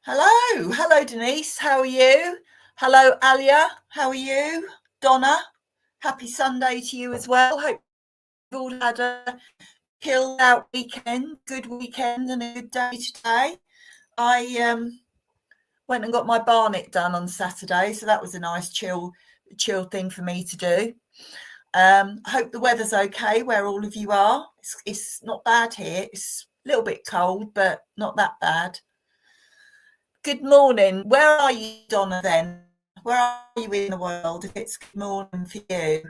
Hello, Denise. How are you? Hello, Alia. How are you? Donna, happy Sunday to you as well. Hope you've all had a chilled out weekend, good weekend, and a good day today. I went and got my barnet done on Saturday, so that was a nice chill thing for me to do. I hope the weather's okay where all of you are. It's not bad here. It's a little bit cold, but not that bad. Good morning. Where are you, Donna, then? Where are you in the world? If it's good morning for you,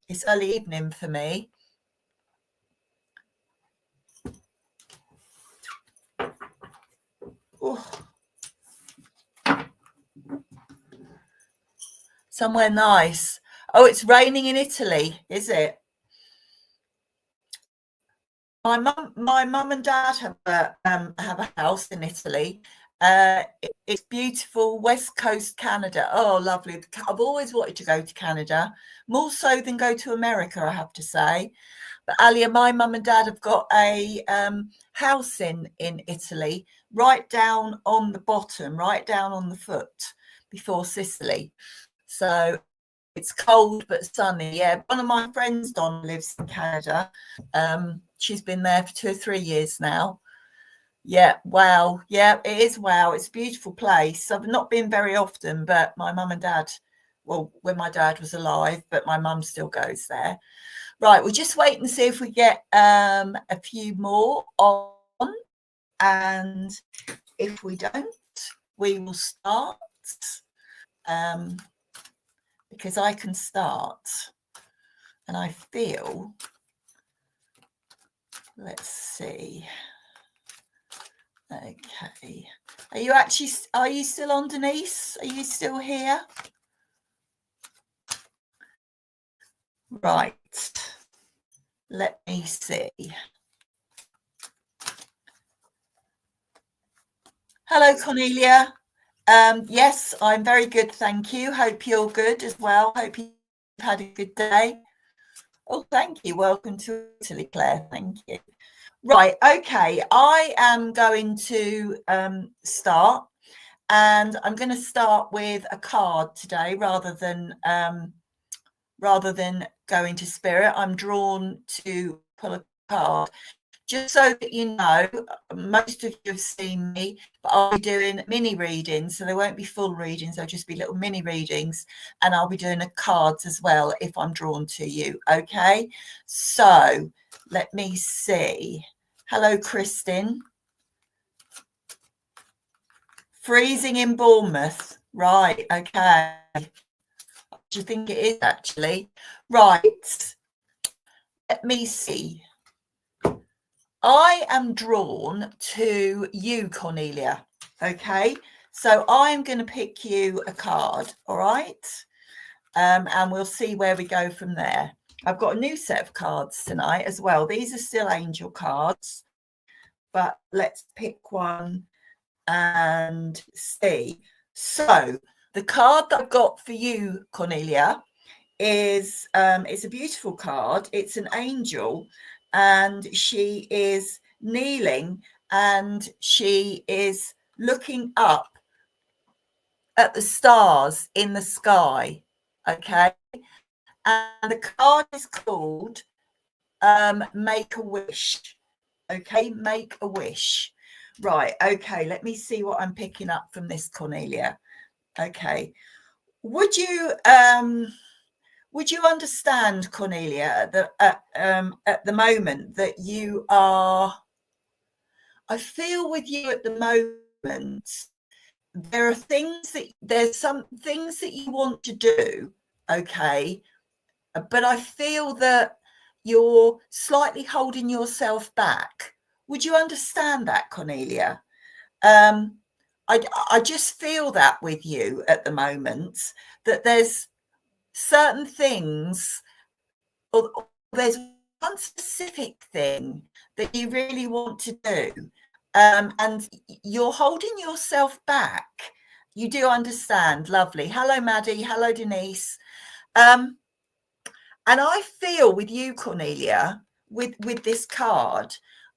it's early evening for me. Oh. Somewhere nice. Oh, it's raining in Italy, is it? My mum and dad have a house in Italy. It's beautiful, West Coast Canada. Oh, lovely. I've always wanted to go to Canada, more so than go to America, I have to say. But Alia, my mum and dad have got a house in Italy, right down on the bottom, right down on the foot before Sicily. So it's cold but sunny. Yeah, one of my friends, Don, lives in Canada. She's been there for 2 or 3 years now. Yeah, wow. Yeah, it is wow. It's a beautiful place. I've not been very often, but my mum and dad, well, when my dad was alive, but my mum still goes there. Right, we'll just wait and see if we get a few more on. And if we don't, we will start. Because I can start, and I feel, let's see. Okay, are you still on, Denise? Are you still here? Right, let me see. Hello, Cornelia. Yes, I'm very good, thank you. Hope you're good as well. Hope you've had a good day. Oh, thank you. Welcome to Italy, Claire. Thank you. Right, okay. I am going to start, and I'm going to start with a card today rather than going to spirit. I'm drawn to pull a card. Just so that you know, most of you have seen me, but I'll be doing mini readings. So there won't be full readings. They'll just be little mini readings. And I'll be doing the cards as well if I'm drawn to you. Okay. So let me see. Hello, Kristin. Freezing in Bournemouth. Right. Okay. What do you think it is actually? Right. Let me see. I am drawn to you, Cornelia. Okay, so I'm going to pick you a card. All right, and we'll see where we go from there. I've got a new set of cards tonight as well. These are still angel cards, but let's pick one and see. So the card that I've got for you, Cornelia, is it's a beautiful card. It's an angel, and she is kneeling and she is looking up at the stars in the sky. Okay, and the card is called Make a Wish. Okay, Make a Wish. Right, okay, let me see what I'm picking up from this, Cornelia. Okay, would you understand, Cornelia, at the moment that you are, I feel with you at the moment, there's some things that you want to do, okay, but I feel that you're slightly holding yourself back. Would you understand that, Cornelia? I just feel that with you at the moment, that there's certain things, or there's one specific thing that you really want to do, and you're holding yourself back. You do understand. Lovely. Hello, Maddie. Hello, Denise. And I feel with you, Cornelia, with this card,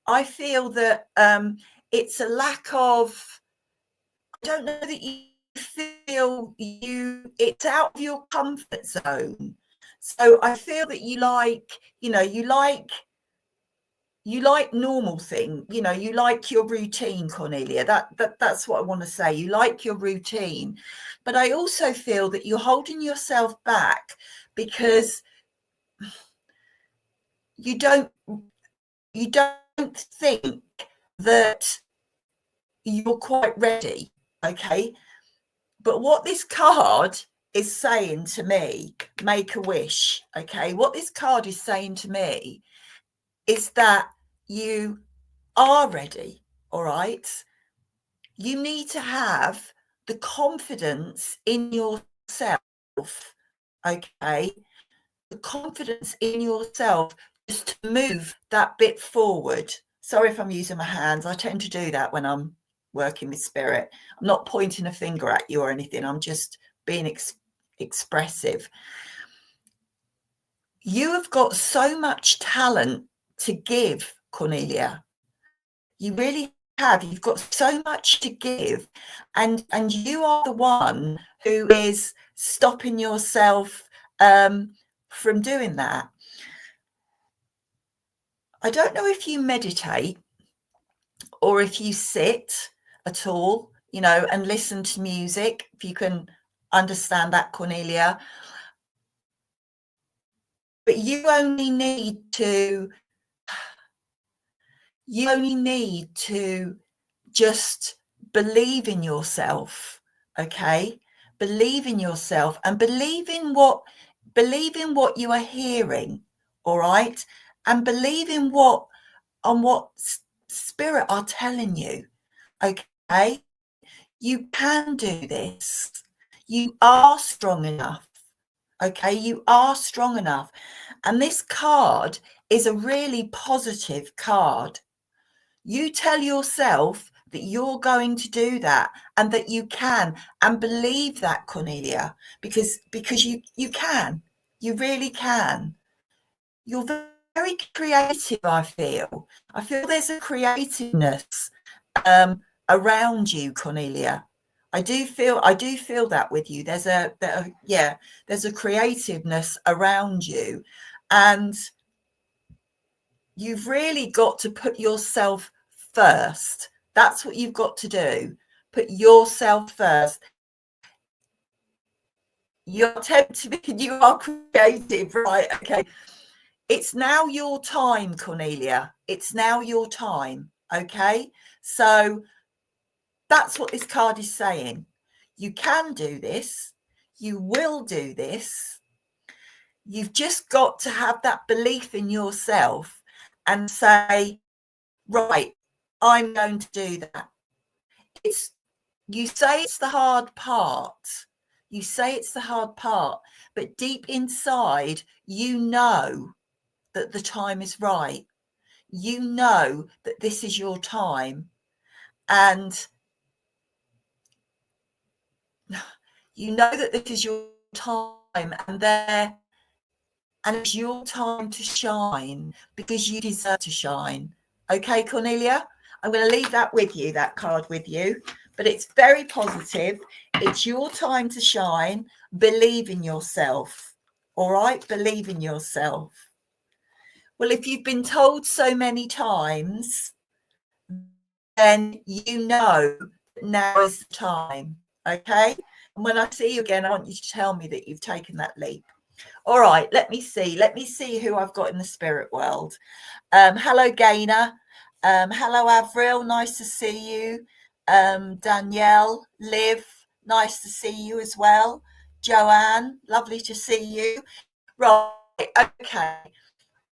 I feel that it's a lack of don't know that you feel it's out of your comfort zone. So I feel that you like normal thing, you like your routine, Cornelia. That's what I want to say. You like your routine, but I also feel that you're holding yourself back because you don't think that you're quite ready. Okay, but what this card is saying to me, make a wish. Okay, what this card is saying to me is that you are ready. All right, you need to have the confidence in yourself. Okay, the confidence in yourself just to move that bit forward. Sorry if I'm using my hands. I tend to do that when I'm working with spirit. I'm not pointing a finger at you or anything. I'm just being expressive. You have got so much talent to give, Cornelia. You really have. You've got so much to give, and you are the one who is stopping yourself from doing that. I don't know if you meditate or if you sit at all, and listen to music, if you can understand that, Cornelia. But you only need to just believe in yourself. Okay, believe in yourself and believe in what you are hearing. All right, and believe in what spirit are telling you. Okay, you can do this. You are strong enough. Okay, you are strong enough. And this card is a really positive card. You tell yourself that you're going to do that and that you can, and believe that, Cornelia, because you can. You really can. You're very creative. I feel there's a creativeness around you, Cornelia. I do feel that with you. There's a creativeness around you, and you've really got to put yourself first. That's what you've got to do. Put yourself first. You're tempted, you are creative, right? Okay. It's now your time, Cornelia. It's now your time. Okay. So that's what this card is saying. You can do this. You will do this. You've just got to have that belief in yourself and say, right, I'm going to do that. You say it's the hard part. You say it's the hard part, but deep inside, you know that the time is right. You know that this is your time, and you know that this is your time, and it's your time to shine because you deserve to shine. Okay, Cornelia, I'm going to leave that with you, that card with you, but it's very positive. It's your time to shine. Believe in yourself. All right, believe in yourself. Well, if you've been told so many times, then you know now is the time. Okay, and when I see you again, I want you to tell me that you've taken that leap. All right, let me see who I've got in the spirit world. Hello, Gaynor. Hello, Avril. Nice to see you. Danielle, Liv, nice to see you as well. Joanne, lovely to see you. Right, okay.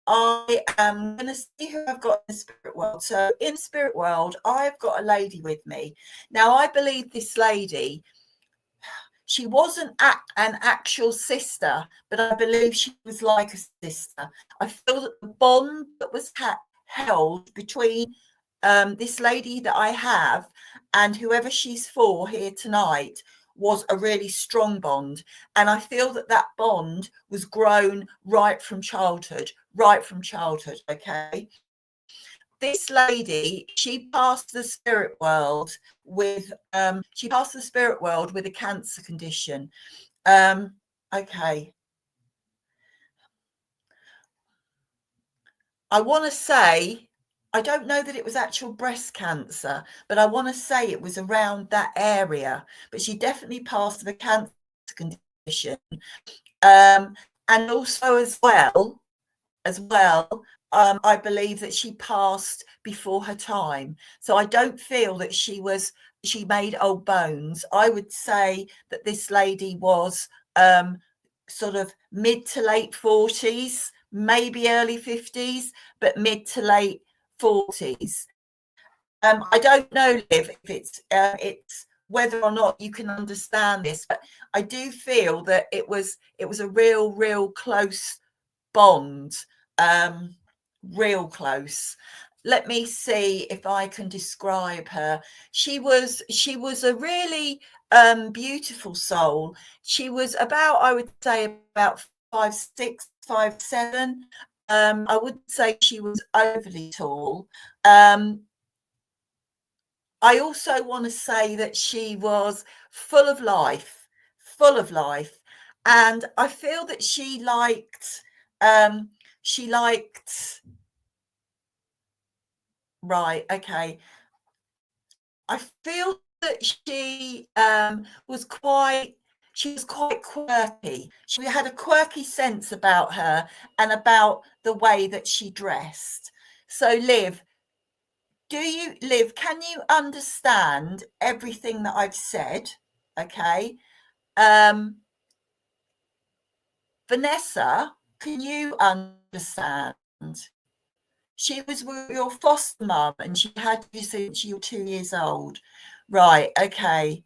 I am going to see who I've got in the spirit world. So in the spirit world, I've got a lady with me. Now, I believe this lady, she wasn't an actual sister, but I believe she was like a sister. I feel that the bond that was held between this lady that I have and whoever she's for here tonight was a really strong bond. And I feel that that bond was grown right from childhood. Okay. this lady, she passed the spirit world with a cancer condition. Okay. I want to say, I don't know that it was actual breast cancer, but I want to say it was around that area. But she definitely passed the cancer condition. And also as well, I believe that she passed before her time. So I don't feel that she made old bones. I would say that this lady was sort of mid to late 40s, maybe early 50s, but mid to late 40s. I don't know, Liv, if it's whether or not you can understand this, but I do feel that it was a real close bond, real close. Let me see if I can describe her. She was a really beautiful soul. She was about, I would say, about 5'6", 5'7". I wouldn't say she was overly tall. I also want to say that she was full of life, and I feel that she liked right, okay. I feel that she was quite quirky. She had a quirky sense about her and about the way that she dressed. So Liv, can you understand everything that I've said? Okay. Vanessa, can you understand? She was with your foster mum and she had you since you were 2 years old. Right, okay.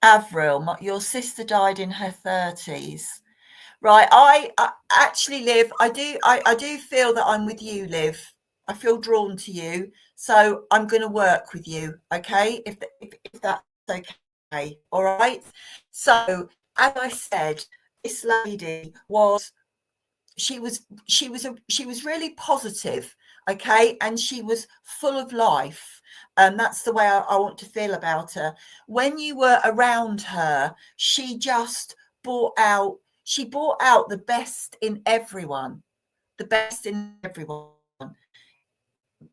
Avril, your sister died in her 30s. Right, I actually, Liv, I do feel that I'm with you, Liv. I feel drawn to you, so I'm going to work with you, okay? If that's okay, all right. So, as I said, this lady was really positive, okay, and she was full of life, and that's the way I want to feel about her. When you were around her, she just brought out the best in everyone,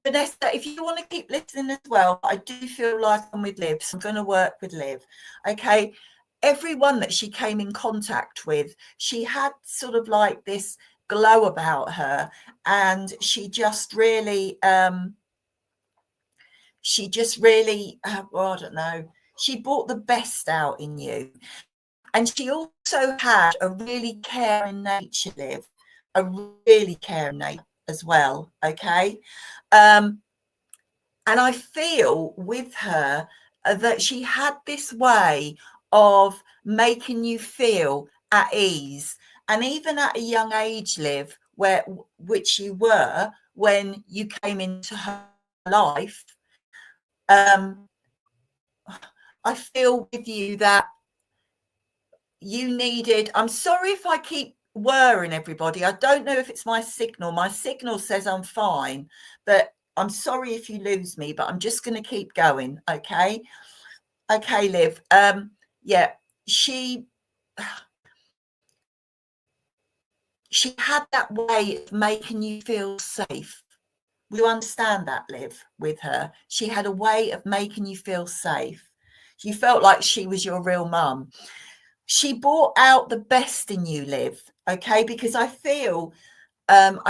Vanessa, if you want to keep listening as well, I do feel like I'm with Liv, so I'm going to work with Liv, okay. Everyone that she came in contact with, she had sort of like this glow about her, and she just really well, I don't know, she brought the best out in you. And she also had a really caring nature, Liv, a really caring nature as well, okay. And I feel with her that she had this way of making you feel at ease. And even at a young age, Liv, which you were when you came into her life, I feel with you that you needed, I'm sorry if I keep whirring everybody. I don't know if it's my signal. My signal says I'm fine, but I'm sorry if you lose me, but I'm just going to keep going. Okay. Okay, Liv. Yeah, she had that way of making you feel safe. You understand that, Liv, with her? She had a way of making you feel safe. You felt like she was your real mum. She brought out the best in you, Liv, okay? Because I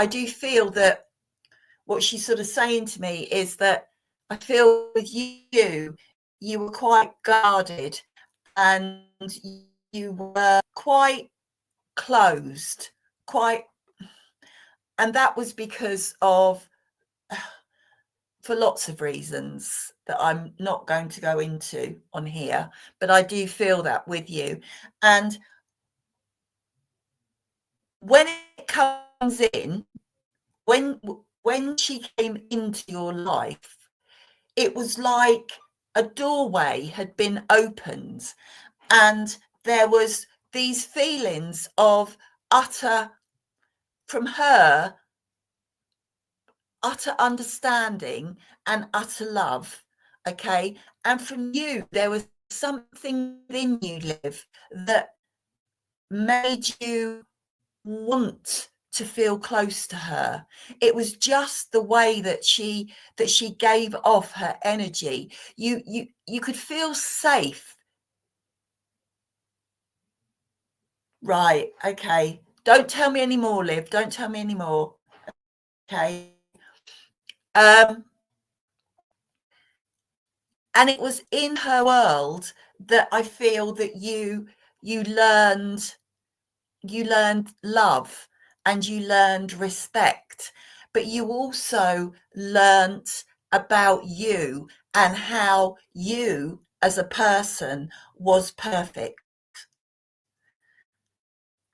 do feel that what she's sort of saying to me is that I feel with you were quite guarded and you were quite closed, and that was because of, for lots of reasons that I'm not going to go into on here, but I do feel that with you. And when it comes in, when she came into your life, it was like a doorway had been opened, and there was these feelings of utter, from her, utter understanding and utter love. Okay. And from you, there was something within you, Liv, that made you want to feel close to her. It was just the way that she gave off her energy. You could feel safe. Right. Okay. Don't tell me anymore, Liv. Don't tell me anymore. Okay. And it was in her world that I feel that you learned love and you learned respect, but you also learnt about you and how you as a person was perfect.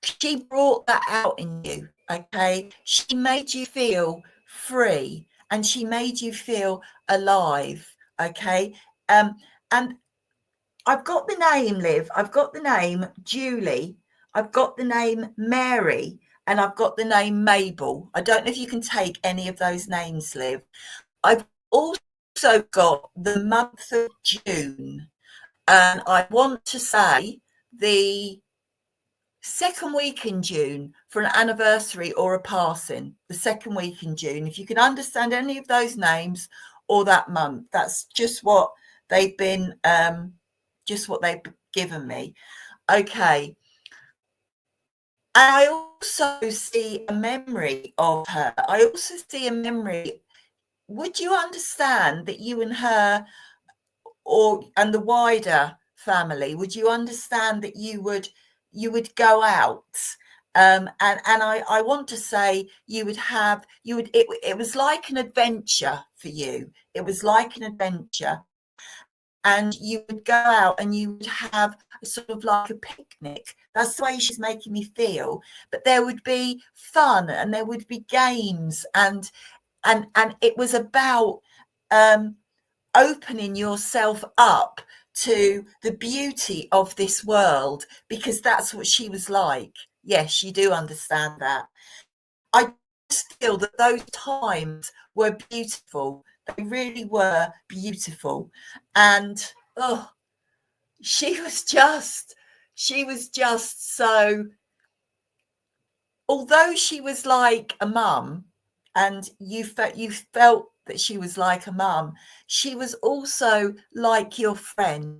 She brought that out in you. Okay. She made you feel free and she made you feel alive. Okay. And I've got the name, Liv. I've got the name Julie. I've got the name Mary. And I've got the name Mabel. I don't know if you can take any of those names, Liv. I've also got the month of June. And I want to say the second week in June for an anniversary or a passing. The second week in June. If you can understand any of those names or that month, that's just what they've been just what they've given me. Okay. And I also see a memory of her. I also see a memory. Would you understand that you and her and the wider family, would you understand that you would go out? And I want to say it was like an adventure for you. It was like an adventure. And you would go out and you would have sort of like a picnic. That's the way she's making me feel. But there would be fun and there would be games and it was about opening yourself up to the beauty of this world, because that's what she was like. Yes, you do understand that. I just feel that those times were beautiful. They really were beautiful. And she was just so, although she was like a mum and you felt that she was like a mum, she was also like your friend.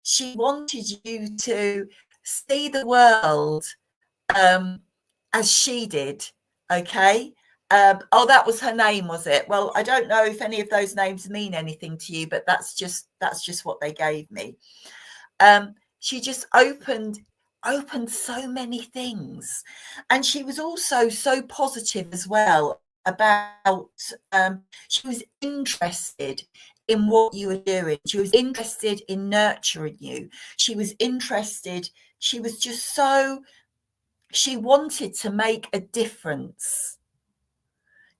She wanted you to see the world as she did. Okay. That was her name, was it? Well, I don't know if any of those names mean anything to you, but that's just what they gave me. She just opened so many things, and she was also so positive as well about she was interested in what you were doing. She was interested in nurturing you. She was just so, she wanted to make a difference.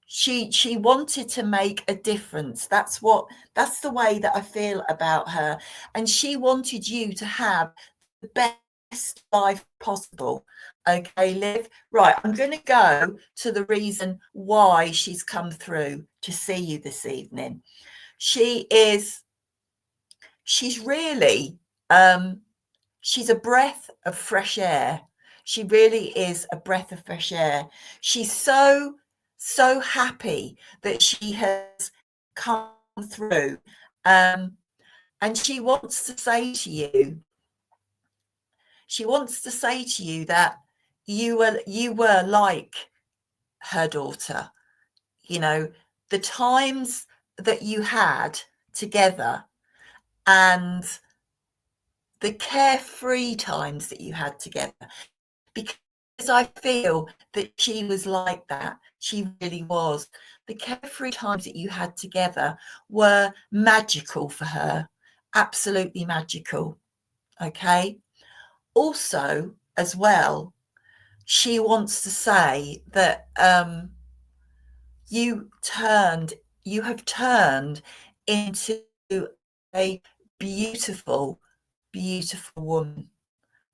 She wanted to make a difference. That's the way that I feel about her. And she wanted you to have the best life possible. Okay, Liv. Right, I'm going to go to the reason why she's come through to see you this evening. She's really she's a breath of fresh air. She really is a breath of fresh air. She's so happy that she has come through. And she wants to say to you that you were like her daughter. You know, the times that you had together and the carefree times that you had together, because I feel that she was like that. She really was. The carefree times that you had together were magical for her. Absolutely magical. Okay. Also, as well, she wants to say that you have turned into a beautiful, beautiful woman.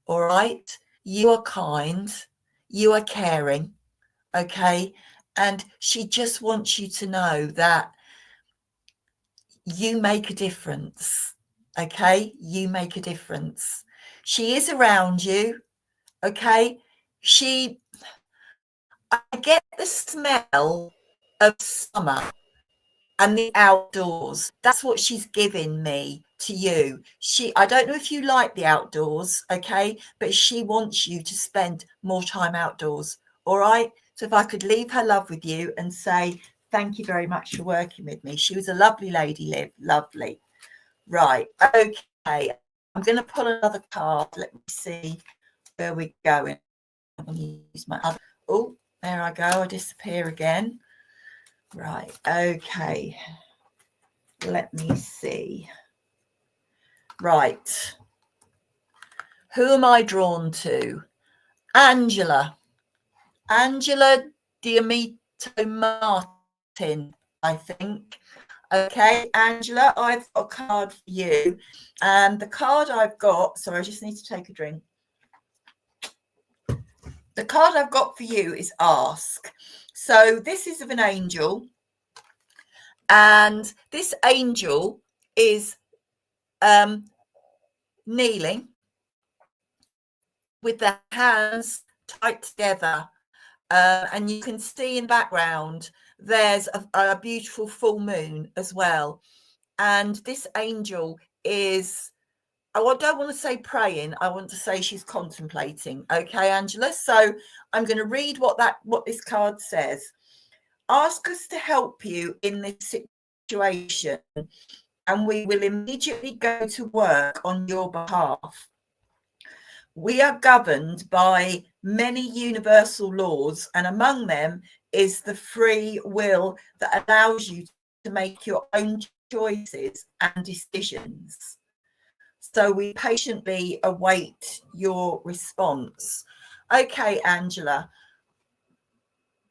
All right. You are kind, you are caring, okay? And she just wants you to know that you make a difference. Okay, you make a difference. She is around you. Okay, I get the smell of summer and the outdoors. That's what she's giving me to you. I don't know if you like the outdoors, okay, but she wants you to spend more time outdoors. All right, so if I could leave her love with you and say thank you very much for working with me. She was a lovely lady, Liv. Lovely. Right, okay, I'm going to pull another card. Let me see where we're going. I'm going to use my other. Oh, there I go. I disappear again. Right, okay. Let me see. Right. Who am I drawn to? Angela Diamito Martin, I think. Okay, Angela, I've got a card for you. And the card I've got, sorry, I just need to take a drink. The card I've got for you is Ask. So this is of an angel. And this angel is kneeling with the hands tight together. And you can see in the background, there's a beautiful full moon as well. And this angel is, I don't want to say praying, I want to say she's contemplating. Okay, Angela. So I'm going to read what this card says. Ask us to help you in this situation, and we will immediately go to work on your behalf. We are governed by many universal laws, and among them is the free will that allows you to make your own choices and decisions. So we patiently await your response. Okay, Angela,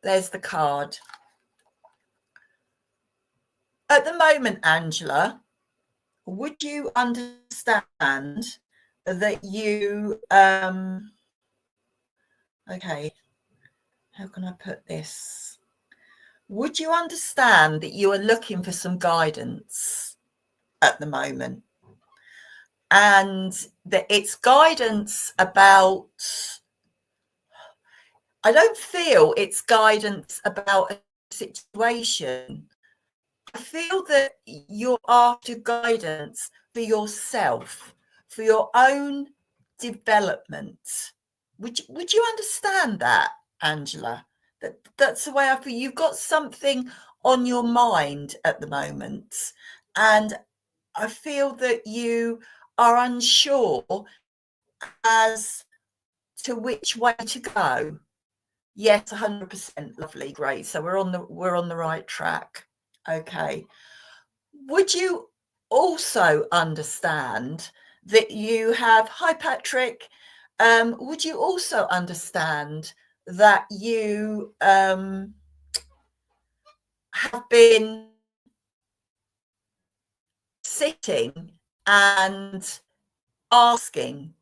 there's the card. At the moment, Angela, would you understand that you, okay, how can I put this? Would you understand that you are looking for some guidance at the moment? And that it's guidance about, I don't feel it's guidance about a situation. I feel that you're after guidance for yourself, for your own development. Would you understand that, Angela? That's the way I feel. You've got something on your mind at the moment, and I feel that you are unsure as to which way to go. Yes, 100%. Lovely, great. So we're on the right track. Okay. Would you also understand that you have, hi Patrick, would you also understand that you have been sitting and asking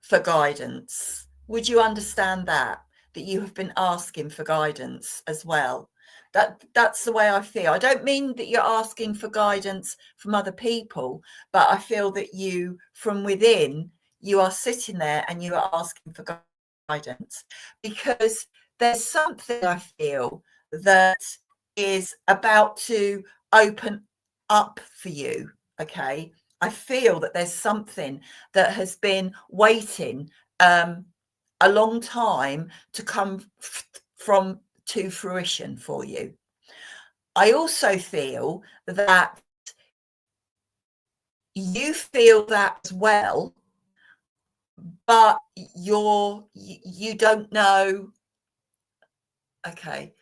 for guidance? Would you understand that you have been asking for guidance as well? That's the way I feel. I don't mean that you're asking for guidance from other people, but I feel that you, from within, you are sitting there and you are asking for guidance, because there's something I feel that is about to open up for you. Okay, I feel that there's something that has been waiting a long time to come to fruition for you. I also feel that you feel that as well, but you don't know. Okay,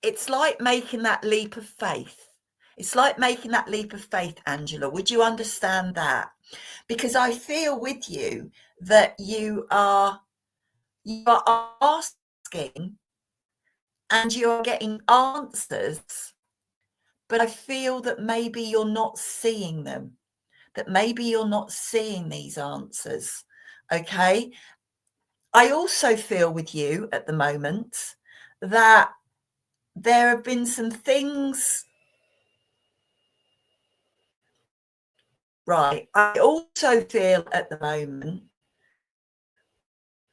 it's like making that leap of faith. It's like making that leap of faith, Angela. Would you understand that? Because I feel with you that you are asking and you're getting answers, but I feel that maybe you're not seeing them, that maybe you're not seeing these answers. Okay. I also feel with you at the moment that there have been some things. Right. I also feel at the moment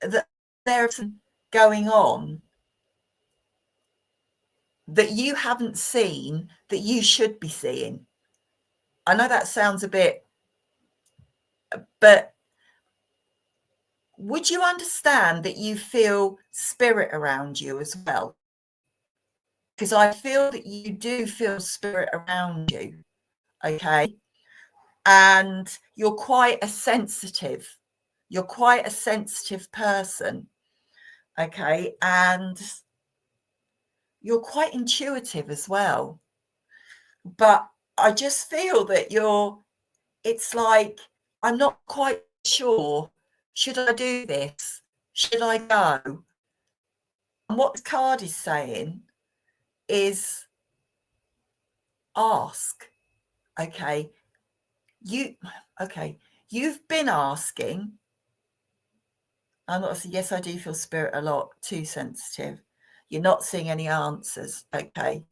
that there's some going on that you haven't seen that you should be seeing. I know that sounds a bit, but would you understand that you feel spirit around you as well? Because I feel that you do feel spirit around you, okay? And you're quite a sensitive person, okay? And you're quite intuitive as well. But I just feel that it's like, I'm not quite sure. Should I do this? Should I go? And what the card is saying is ask. Okay. You've been asking. I'm not saying, yes, I do feel spirit a lot, too sensitive. You're not seeing any answers. Okay.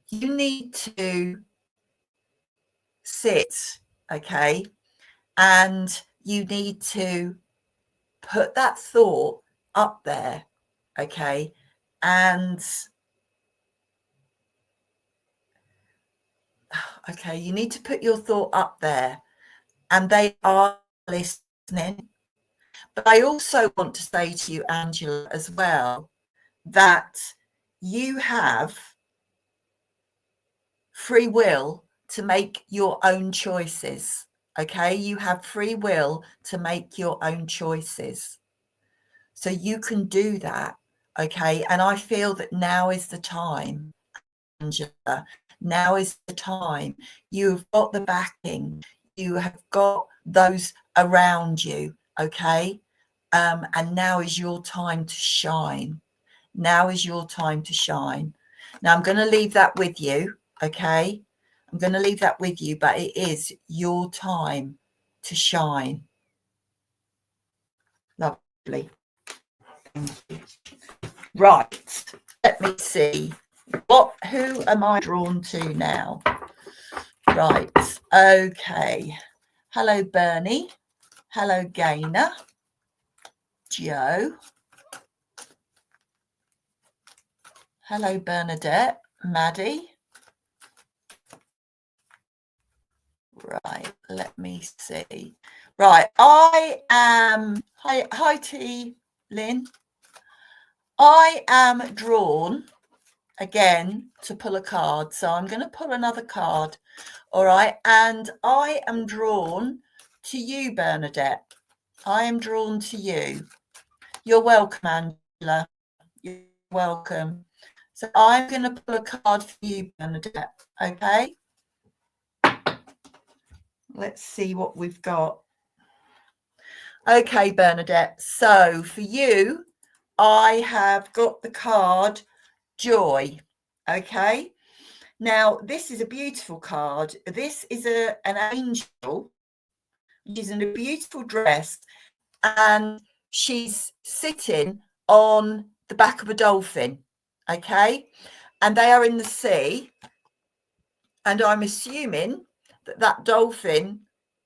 You need to sit, okay, and you need to put that thought up there, okay, and okay, you need to put your thought up there, and they are listening. But I also want to say to you, Angela, as well, that you have free will to make your own choices. Okay, you have free will to make your own choices. So you can do that. Okay, and I feel that now is the time, Angela. Now is the time. You've got the backing. You have got those around you. Okay, and now is your time to shine. Now is your time to shine. Now I'm going to leave that with you. Okay, I'm going to leave that with you, but it is your time to shine. Lovely. Right. Let me see. Who am I drawn to now? Right. Okay. Hello, Bernie. Hello, Gaynor. Joe. Hello, Bernadette. Maddie. Right. Let me see. Right. I am. Hi, T. Lynn. I am drawn again to pull a card. So I'm going to pull another card. All right. And I am drawn to you, Bernadette. I am drawn to you. You're welcome, Angela. You're welcome. So I'm going to pull a card for you, Bernadette. Okay. Let's see what we've got. Okay, Bernadette. So for you, I have got the card Joy. Okay. Now, this is a beautiful card. This is an angel. She's in a beautiful dress and she's sitting on the back of a dolphin. Okay. And they are in the sea. And I'm assuming that that dolphin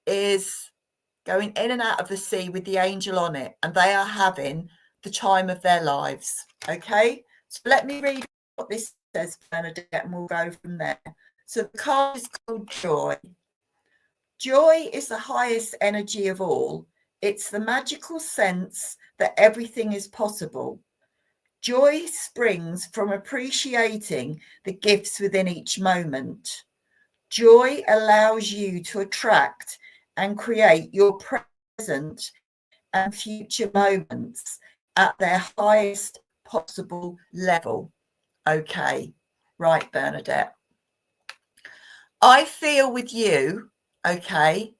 is going in and out of the sea with the angel on it. And they are having the time of their lives. Okay. So let me read what this says, Bernadette, and we'll go from there. So the card is called Joy. Joy is the highest energy of all. It's the magical sense that everything is possible. Joy springs from appreciating the gifts within each moment. Joy allows you to attract and create your present and future moments at their highest possible level. Okay, right, Bernadette. I feel with you, okay,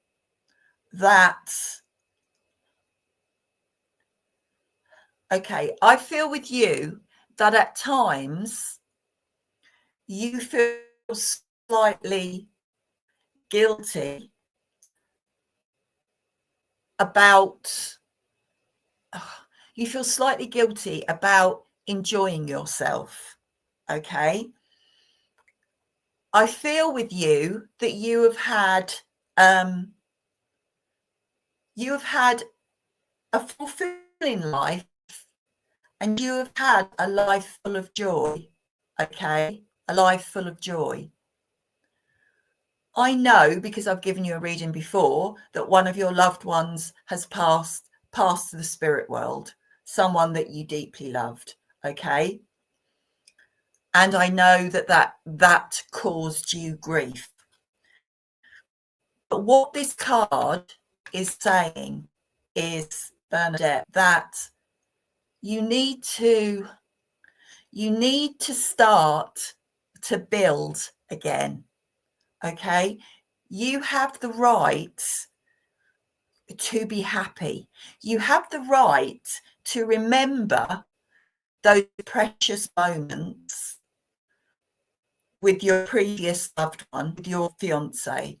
I feel with you that at times you feel slightly guilty about you feel slightly guilty about enjoying yourself. Okay. I feel with you that you have had a fulfilling life, and you have had a life full of joy. Okay. A life full of joy. I know, because I've given you a reading before, that one of your loved ones has passed to the spirit world, someone that you deeply loved. Okay. And I know that caused you grief. But what this card is saying is, Bernadette, that you need to start to build again. Okay. You have the right to be happy. You have the right to remember those precious moments with your previous loved one, with your fiance,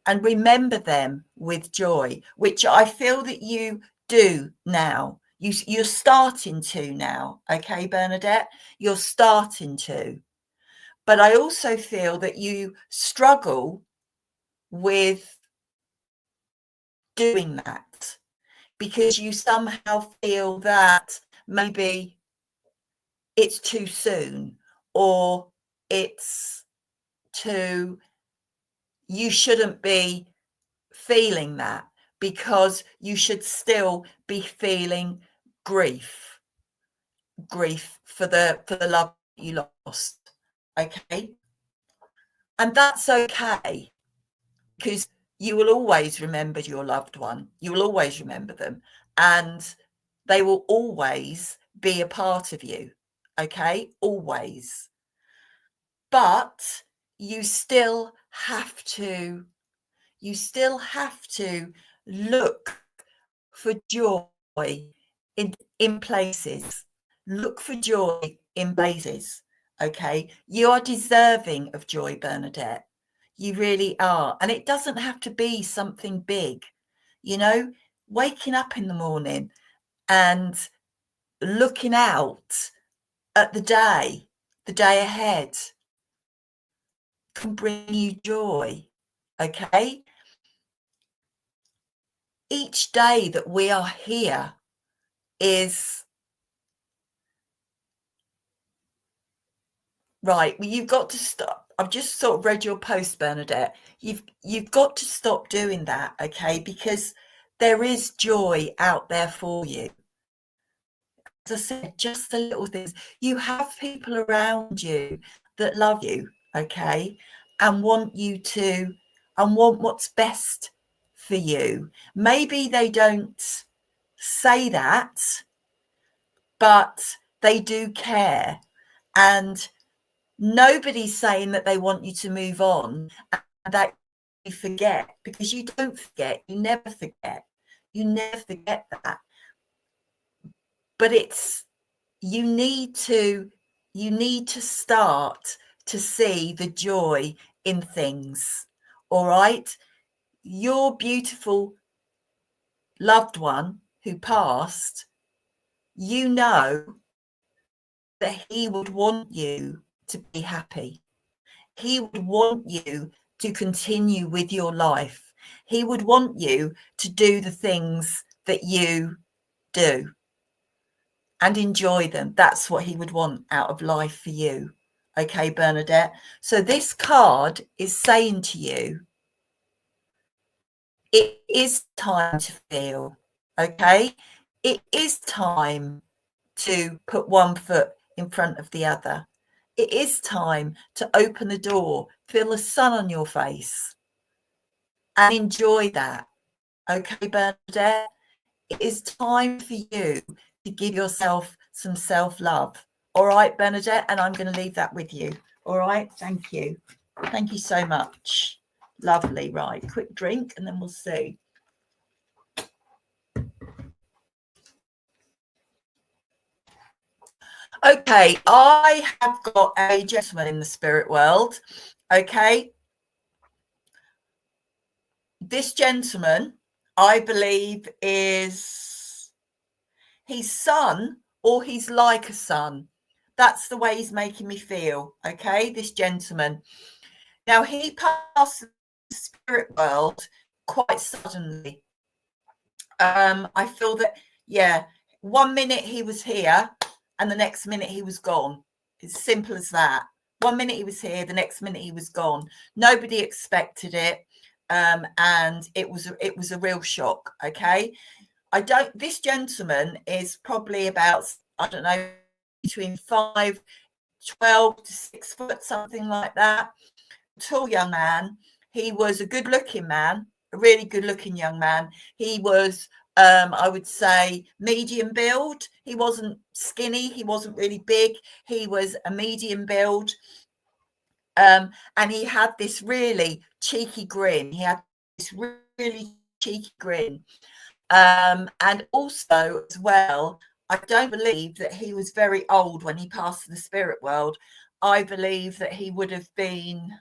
and remember them with joy, which I feel that you do now. You're starting to now. Okay, Bernadette, you're starting to. But I also feel that you struggle with doing that, because you somehow feel that maybe it's too soon, or you shouldn't be feeling that, because you should still be feeling grief for the love you lost. Okay. And that's okay, because you will always remember your loved one. You will always remember them, and they will always be a part of you. Okay. Always. But you still have to look for joy in places. Look for joy in places. Okay. You are deserving of joy, Bernadette. You really are. And it doesn't have to be something big. You know, waking up in the morning and looking out at the day ahead can bring you joy. Okay. Each day that we are here is right. Well, you've got to stop. I've just sort of read your post, Bernadette. You've got to stop doing that. Okay. Because there is joy out there for you. As I said, just the little things. You have people around you that love you. Okay. And want what's best for you. Maybe they don't say that, but they do care. And nobody's saying that they want you to move on and that you forget, because you don't forget. You never forget. You never forget that. But you need to start to see the joy in things. All right. Your beautiful loved one who passed, you know that he would want you to be happy. He would want you to continue with your life. He would want you to do the things that you do and enjoy them. That's what he would want out of life for you. Okay, Bernadette. So this card is saying to you, it is time to feel. Okay. It is time to put one foot in front of the other. It is time to open the door, feel the sun on your face, and enjoy that. Okay, Bernadette? It is time for you to give yourself some self-love. All right, Bernadette? And I'm going to leave that with you. All right? Thank you. Thank you so much. Lovely. Right. Quick drink and then we'll see. Okay, I have got a gentleman in the spirit world. Okay. This gentleman, I believe, is he's son or he's like a son. That's the way he's making me feel. Okay, this gentleman. Now, he passed the spirit world quite suddenly. I feel that, yeah, 1 minute he was here and the next minute he was gone. It's simple as that. 1 minute he was here, the next minute he was gone. Nobody expected it. And it was a real shock. Okay. This gentleman is probably about, I don't know, between 5'12" to 6 foot, something like that. Tall young man. He was a good looking man, a really good looking young man. He was, I would say, medium build. He wasn't skinny. He wasn't really big. He was a medium build. And he had this really cheeky grin. He had this really cheeky grin. And also, as well, I don't believe that he was very old when he passed the spirit world. I believe that he would have been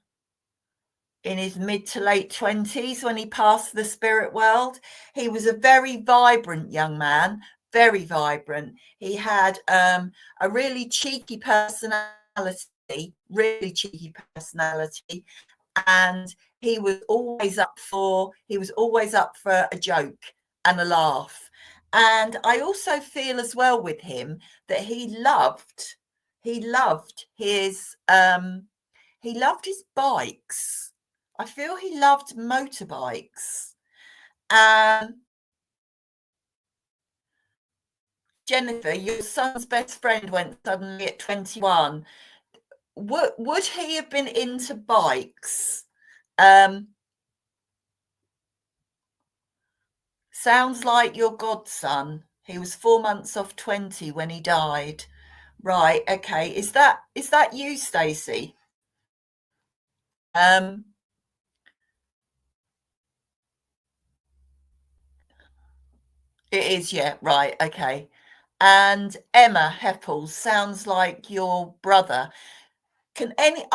in his mid to late 20s when he passed the spirit world. He was a very vibrant young man, very vibrant. He had a really cheeky personality, and he was always up for a joke and a laugh. And I also feel as well with him that he loved his bikes. I feel he loved motorbikes. Jennifer, your son's best friend went suddenly at 21. Would he have been into bikes? Sounds like your godson. He was 4 months off 20 when he died. Right, okay. Is that you, Stacey? It is, yeah, right, okay. And Emma Heppel, sounds like your brother. Can any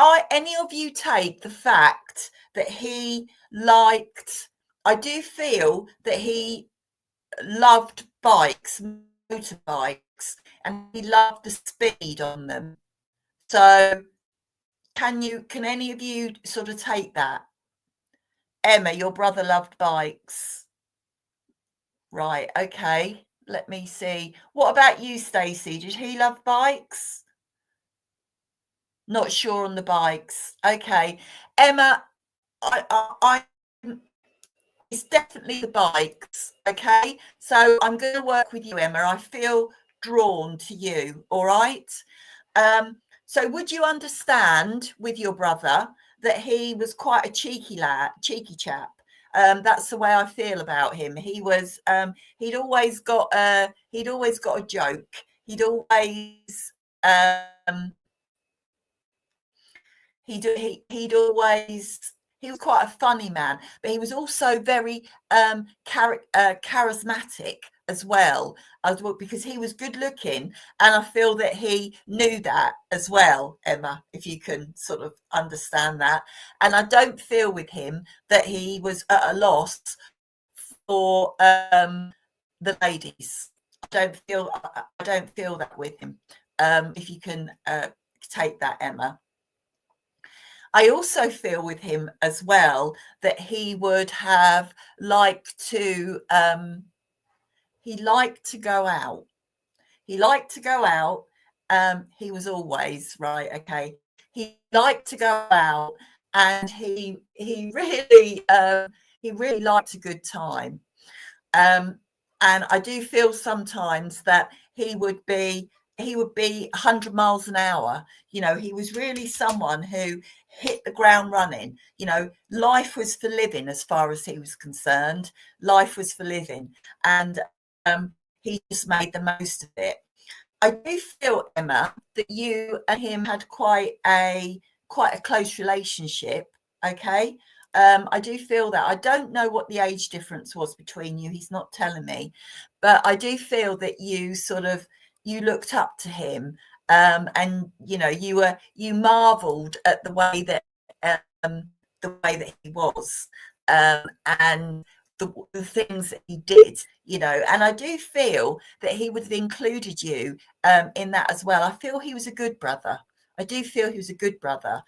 of you take the fact that he liked, I do feel that he loved bikes, motorbikes, and he loved the speed on them. So can any of you sort of take that? Emma, your brother loved bikes. Right, okay. Let me see. What about you, Stacey? Did he love bikes? Not sure on the bikes. Okay. Emma, I it's definitely the bikes. Okay. So I'm going to work with you, Emma. I feel drawn to you. All right. So would you understand with your brother that he was quite a cheeky chap? That's the way I feel about him. He was he'd always got a joke. He'd always he was quite a funny man, but he was also very charismatic as well, because he was good looking, and I feel that he knew that as well, Emma, if you can sort of understand that. And I don't feel with him that he was at a loss for the ladies. I don't feel that with him. If you can take that, Emma. I also feel with him as well that he would have liked to, he liked to go out. He liked to go out. He was always, right, okay. He liked to go out, and he really liked a good time. And I do feel sometimes that he would be 100 miles an hour. You know, he was really someone who hit the ground running. You know, life was for living as far as he was concerned. Life was for living. And he just made the most of it. I do feel, Emma, that you and him had quite a close relationship. Okay. I do feel that. I don't know what the age difference was between you. He's not telling me, but I do feel that you looked up to him, and you marveled at the way that he was, and the things that he did, you know, and I do feel that he would have included you in that as well. I feel he was a good brother. I do feel he was a good brother.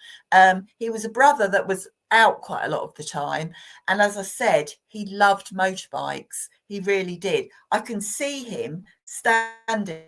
He was a brother that was out quite a lot of the time. And as I said, he loved motorbikes. He really did. I can see him standing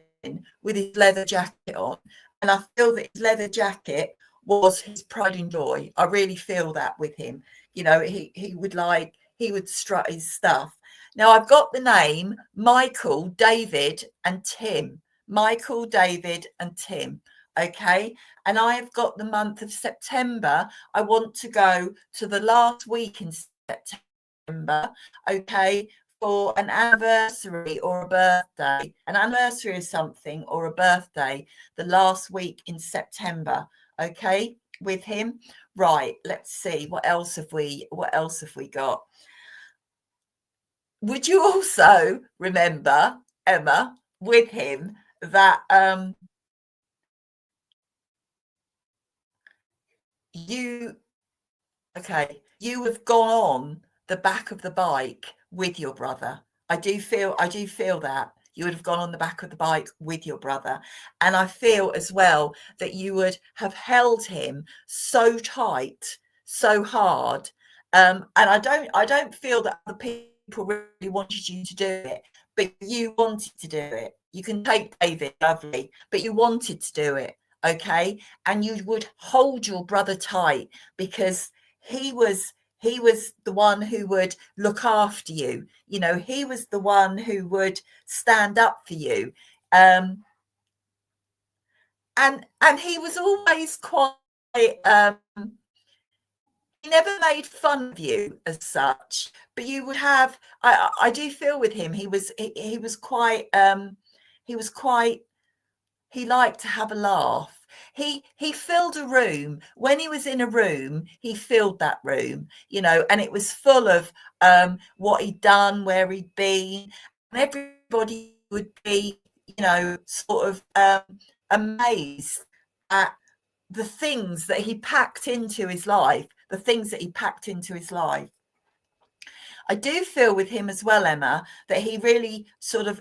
with his leather jacket on. And I feel that his leather jacket was his pride and joy. I really feel that with him. You know, he would strut his stuff. Now I've got the name Michael, David, and Tim. Michael, David, and Tim. Okay. And I have got the month of September. I want to go to the last week in September. Okay. For an anniversary or a birthday. An anniversary is something, or a birthday, the last week in September. Okay. With him. Right. Let's see. What else have we got? Would you also remember, Emma, with him that you have gone on the back of the bike with your brother? I do feel that you would have gone on the back of the bike with your brother. And I feel as well that you would have held him so tight, so hard. And I don't feel that other people really wanted you to do it, but you wanted to do it. You can take David, lovely, but you wanted to do it. Okay. And you would hold your brother tight because he was the one who would look after you. You know, he was the one who would stand up for you. And he was always quite he never made fun of you as such, but you would have I do feel with him he was quite he liked to have a laugh. He filled a room. When he was in a room, he filled that room, you know, and it was full of what he'd done, where he'd been, and everybody would be, you know, sort of amazed at the things that he packed into his life, I do feel with him as well, Emma, that he really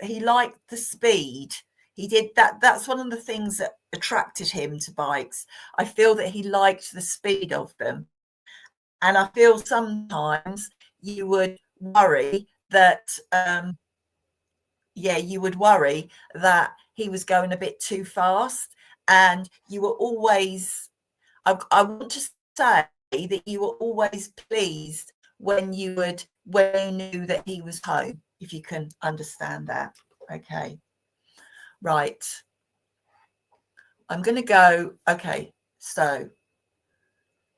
he liked the speed. He did that. That's one of the things that attracted him to bikes. I feel that he liked the speed of them. And I feel sometimes you would worry that, he was going a bit too fast. And you were always, I want to say that you were always pleased when you knew that he was home, if you can understand that. Okay. Right. I'm going to go. Okay. So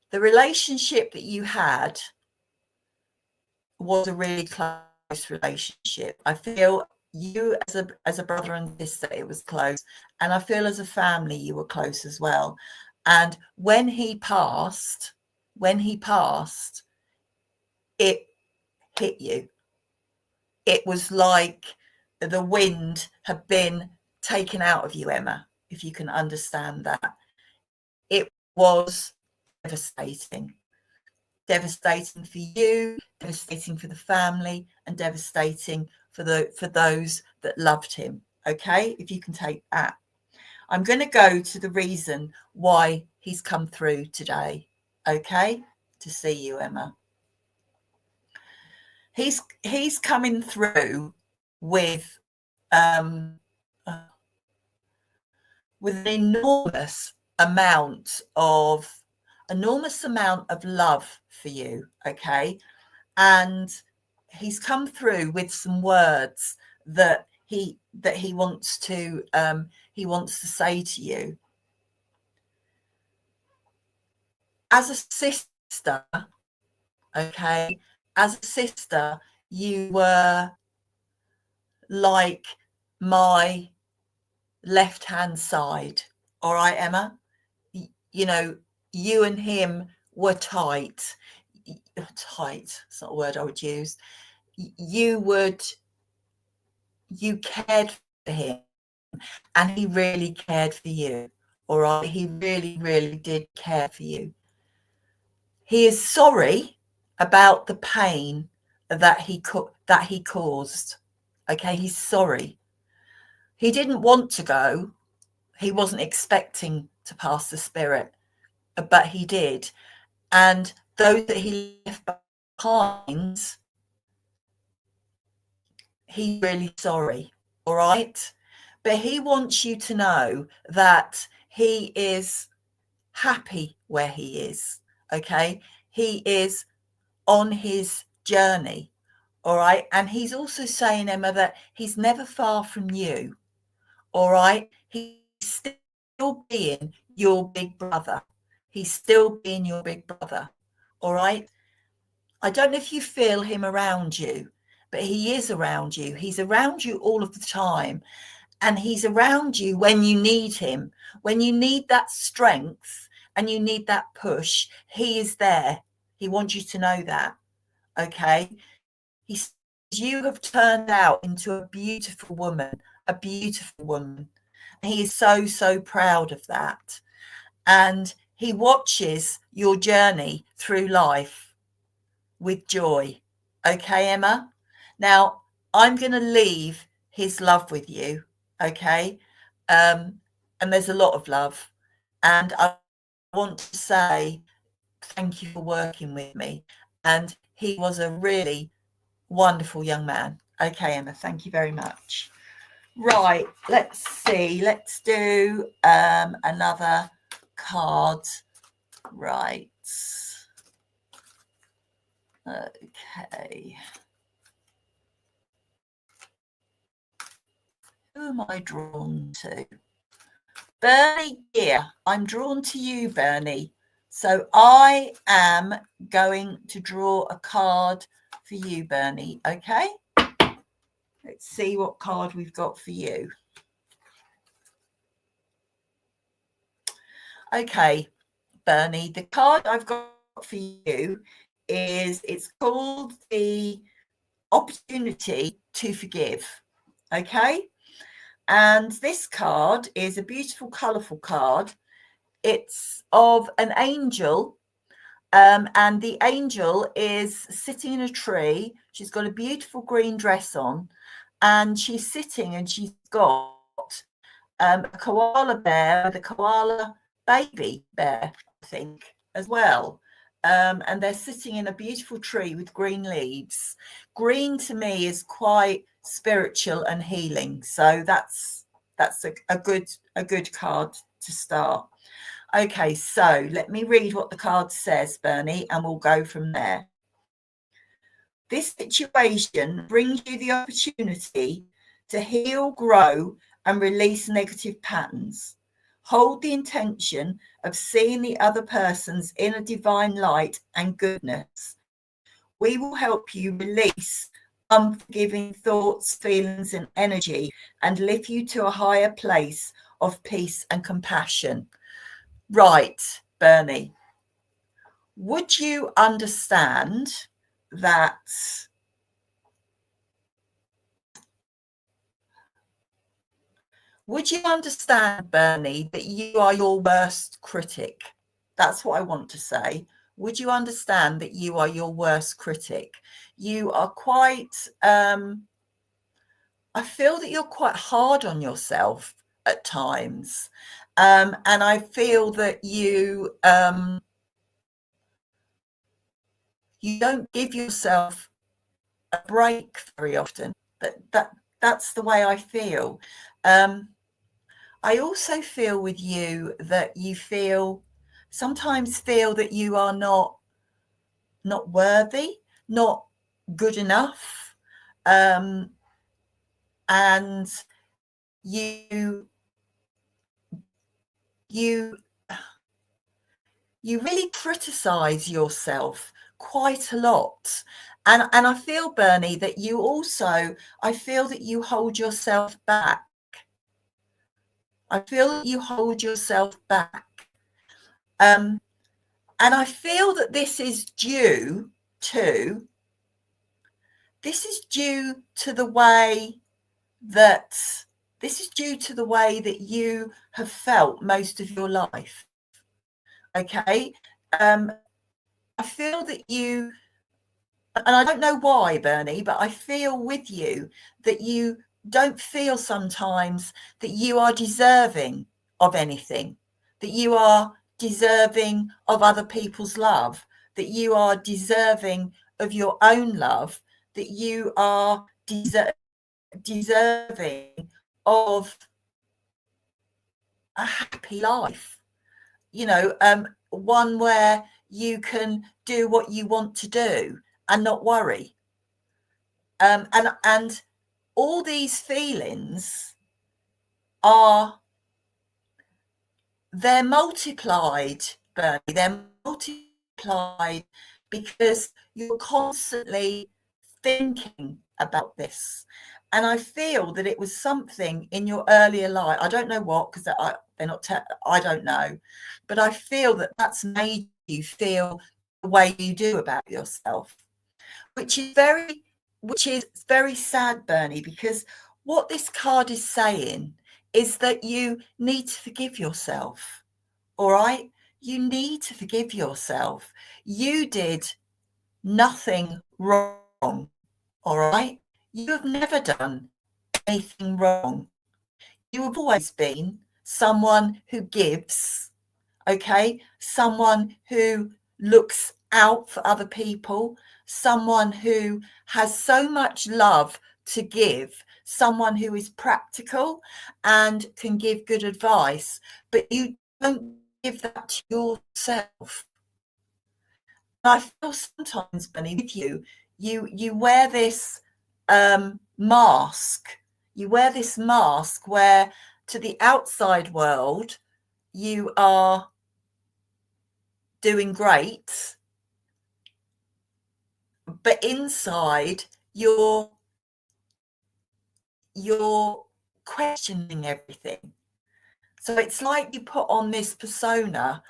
the relationship that you had was a really close relationship. I feel you as a brother and sister, it was close. And I feel as a family, you were close as well. And when he passed, it hit you. It was like the wind had been taken out of you, Emma, if you can understand that. It was devastating. Devastating for you, devastating for the family, and devastating for those that loved him. Okay, if you can take that. I'm going to go to the reason why he's come through today. Okay, to see you, Emma. He's coming through with an enormous amount of love for you. Okay, and he's come through with some words that he wants to say to you. As a sister, okay, as a sister, you were like my left-hand side. All right, Emma? You know, you and him were tight. Tight, it's not a word I would use. You cared for him, and he really cared for you. All right, he really, really did care for you. He is sorry about the pain that he caused. Okay, he's sorry. He didn't want to go. He wasn't expecting to pass the spirit, but he did. And those that he left behind, he's really sorry. All right. But he wants you to know that he is happy where he is. Okay. He is on his journey. All right. And he's also saying, Emma, that he's never far from you. All right. He's still being your big brother. He's still being your big brother. All right. I don't know if you feel him around you, but he is around you. He's around you all of the time. And he's around you when you need him, when you need that strength and you need that push. He is there. He wants you to know that. Okay. He says, you have turned out into a beautiful woman, a beautiful woman. And he is so, so proud of that. And he watches your journey through life with joy. Okay, Emma? Now, I'm going to leave his love with you. Okay. And there's a lot of love. And I want to say thank you for working with me. And he was a really wonderful young man. Okay, Emma, thank you very much. Right, let's see. Let's do another card. Right. Okay. Who am I drawn to? Bernie here. I'm drawn to you, Bernie. So I am going to draw a card for you, Bernie. Okay. Let's see what card we've got for you. Okay, Bernie, the card I've got for you it's called the Opportunity to Forgive. Okay. And this card is a beautiful, colourful card. It's of an angel. And the angel is sitting in a tree. She's got a beautiful green dress on. And she's sitting and she's got a koala bear with a koala baby bear, I think, as well. And they're sitting in a beautiful tree with green leaves. Green to me is quite spiritual and healing. So that's a good card to start. Okay, so let me read what the card says, Bernie, and we'll go from there. This situation brings you the opportunity to heal, grow, and release negative patterns. Hold the intention of seeing the other person's inner divine light and goodness. We will help you release unforgiving thoughts, feelings, and energy and lift you to a higher place of peace and compassion. Right, Bernie. Would you understand that Bernie, that you are your worst critic? That's what I want to say. Would you understand that you are your worst critic? You are quite, I feel that you're quite hard on yourself at times. And I feel that you don't give yourself a break very often. That's the way I feel. I also feel with you that you sometimes feel that you are not worthy, not good enough, and you really criticize yourself quite a lot. And I feel, Bernie, that I feel that you hold yourself back. I feel that you hold yourself back. And I feel that this is due to the way that you have felt most of your life. Okay. I feel that you And I don't know why, Bernie, but I feel with you that you don't feel sometimes that you are deserving of anything, that you are deserving of other people's love, that you are deserving of your own love, that you are deserving of a happy life, one where you can do what you want to do and not worry. And all these feelings they're multiplied, Bernie. They're multiplied because you're constantly thinking about this. And I feel that it was something in your earlier life. I don't know what, because they're not. I don't know, but I feel that that's made you feel the way you do about yourself, which is very sad, Bernie, because what this card is saying is that you need to forgive yourself. All right, you need to forgive yourself. You did nothing wrong. All right, you have never done anything wrong. You have always been someone who gives, okay, someone who looks out for other people, someone who has so much love to give, someone who is practical and can give good advice, but you don't give that to yourself. I feel sometimes, Benny, with you wear this mask. You wear this mask where to the outside world you are doing great, but inside you're questioning everything. So it's like you put on this persona,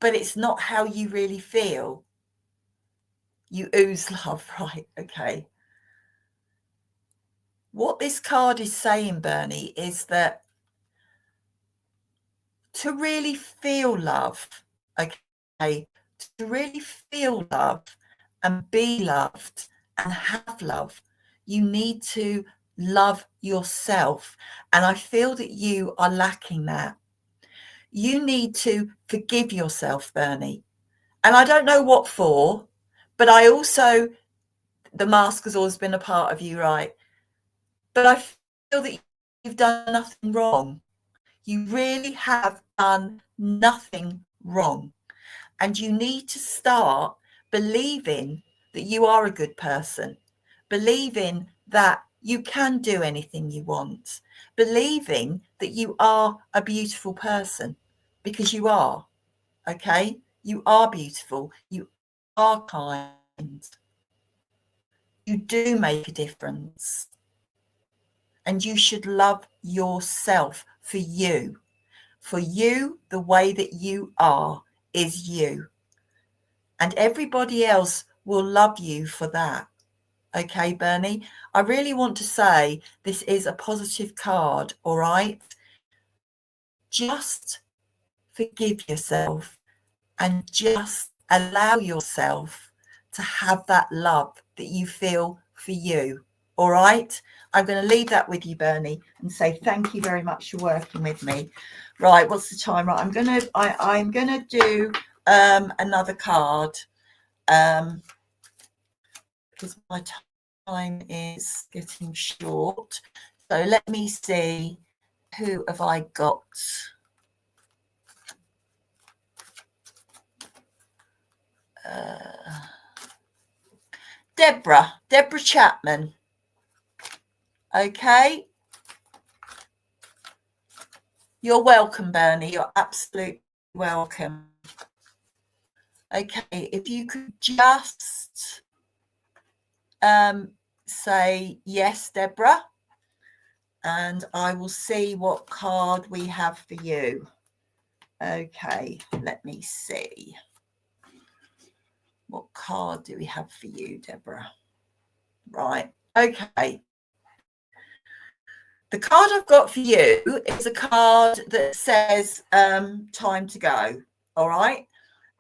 but it's not how you really feel. You ooze love, right? Okay. What this card is saying, Bernie, is that to really feel love, okay, to really feel love and be loved and have love, you need to love yourself. And I feel that you are lacking that. You need to forgive yourself, Bernie. And I don't know what for, but I also, the mask has always been a part of you, right? But I feel that you've done nothing wrong. You really have done nothing wrong. And you need to start believing that you are a good person, believing that you can do anything you want, believing that you are a beautiful person, because you are, okay? You are beautiful. You are kind. You do make a difference. And you should love yourself for you. For you, the way that you are is you. And everybody else will love you for that. Okay, Bernie? I really want to say this is a positive card, all right? Just forgive yourself and just allow yourself to have that love that you feel for you. All right, I'm going to leave that with you, Bernie, and say thank you very much for working with me. Right, what's the time? Right, I'm gonna do another card because my time is getting short. So let me see, who have I got? Deborah Chapman. Okay. You're welcome, Bernie. You're absolutely welcome. Okay, if you could just say yes, Deborah, and I will see what card we have for you. Okay, let me see. What card do we have for you, Deborah? Right, okay. The card I've got for you is a card that says time to go, all right?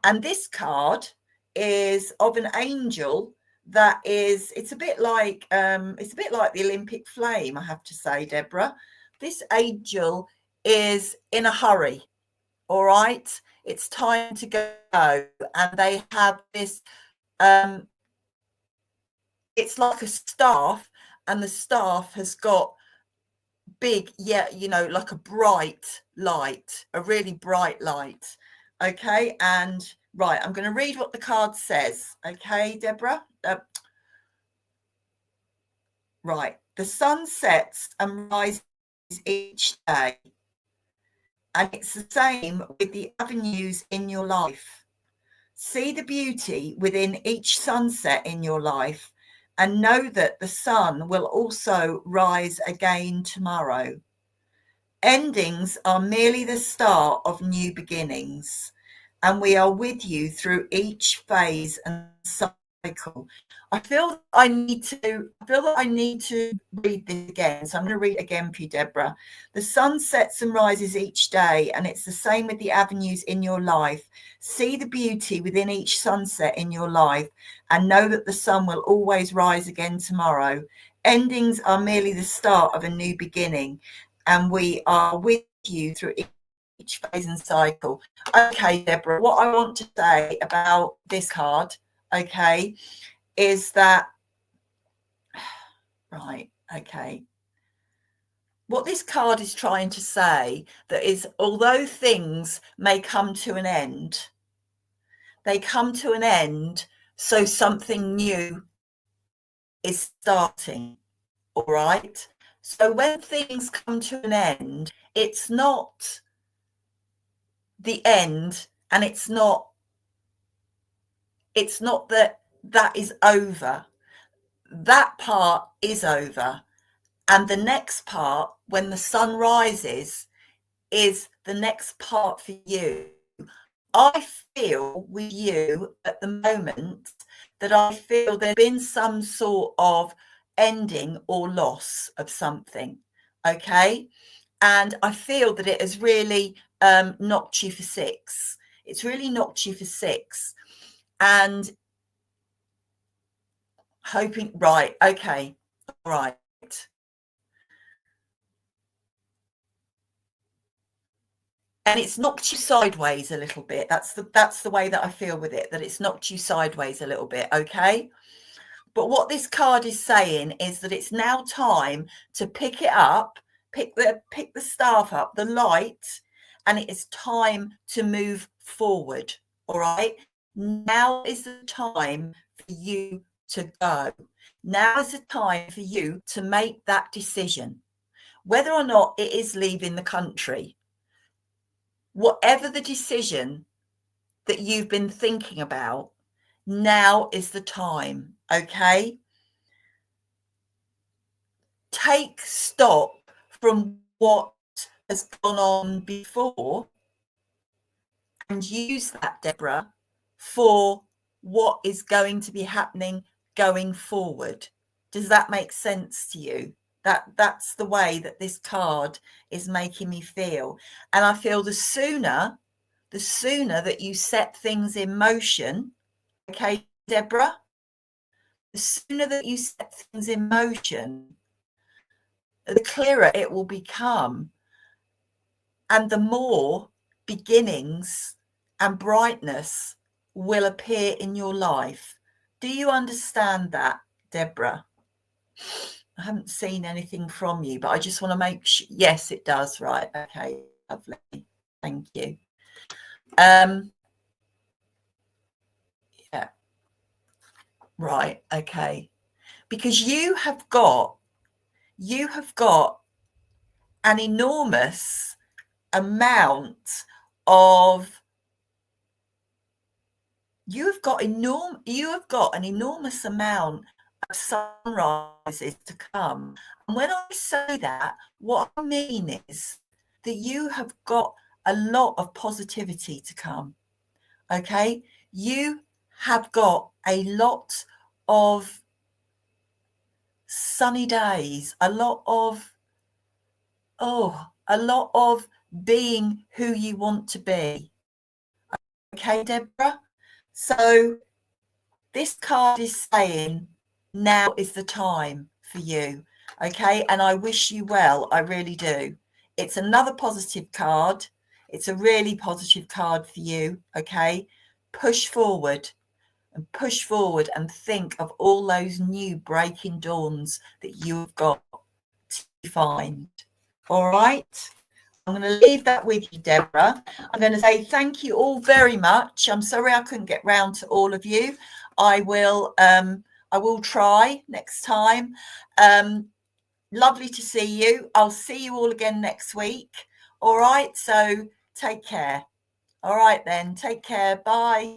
And this card is of an angel that is, it's a bit like the Olympic flame, I have to say, Deborah. This angel is in a hurry. All right, it's time to go, and they have this. It's like a staff, and the staff has got big, like a bright light, a really bright light. Okay, and right, I'm going to read what the card says. Okay, Deborah. Right, the sun sets and rises each day, and it's the same with the avenues in your life. See the beauty within each sunset in your life, and know that the sun will also rise again tomorrow. Endings are merely the start of new beginnings, and we are with you through each phase and cycle. I feel that I need to read this again. So I'm going to read it again for you, Deborah. The sun sets and rises each day, and it's the same with the avenues in your life. See the beauty within each sunset in your life, and know that the sun will always rise again tomorrow. Endings are merely the start of a new beginning, and we are with you through each phase and cycle. Okay, Deborah, what I want to say about this card, okay, is that, right, okay, what this card is trying to say, that is, although things may come to an end, they come to an end so something new is starting. All right, so when things come to an end, it's not the end, and it's not that is over. That part is over, and the next part, when the sun rises, is the next part for you. I feel with you at the moment that I feel there's been some sort of ending or loss of something, okay? And I feel that it has really knocked you for six. It's really knocked you for six. And hoping, right, okay, all right. And it's knocked you sideways a little bit. That's the way that I feel with it, that it's knocked you sideways a little bit, okay? But what this card is saying is that it's now time to pick it up, pick the staff up, the light, and it is time to move forward. All right. Now is the time for you to go. Now is the time for you to make that decision, whether or not it is leaving the country. Whatever the decision that you've been thinking about, now is the time. Okay. Take stock from what has gone on before and use that, Deborah, for what is going to be happening going forward. Does that make sense to you? That's the way that this card is making me feel. And I feel the sooner that you set things in motion, okay, Deborah, the sooner that you set things in motion, the clearer it will become, and the more beginnings and brightness will appear in your life. Do you understand that, Deborah? I haven't seen anything from you, but I just want to make sure. Yes, it does. Right. Okay. Lovely. Thank you. Yeah. Right. Okay. Because you have got an enormous amount of you have got an enormous amount of sunrises to come. And when I say that, what I mean is that you have got a lot of positivity to come. Okay, you have got a lot of sunny days, a lot of being who you want to be. Okay, Deborah? So This card is saying now is the time for you. Okay. And I wish you well. I really do. It's another positive card. It's a really positive card for you. Okay. Push forward and think of all those new breaking dawns that you've got to find. All right. I'm going to leave that with you, Deborah. I'm going to say thank you all very much. I'm sorry I couldn't get round to all of you. I will try next time. Lovely to see you. I'll see you all again next week. All right. So take care. All right then. Take care. Bye.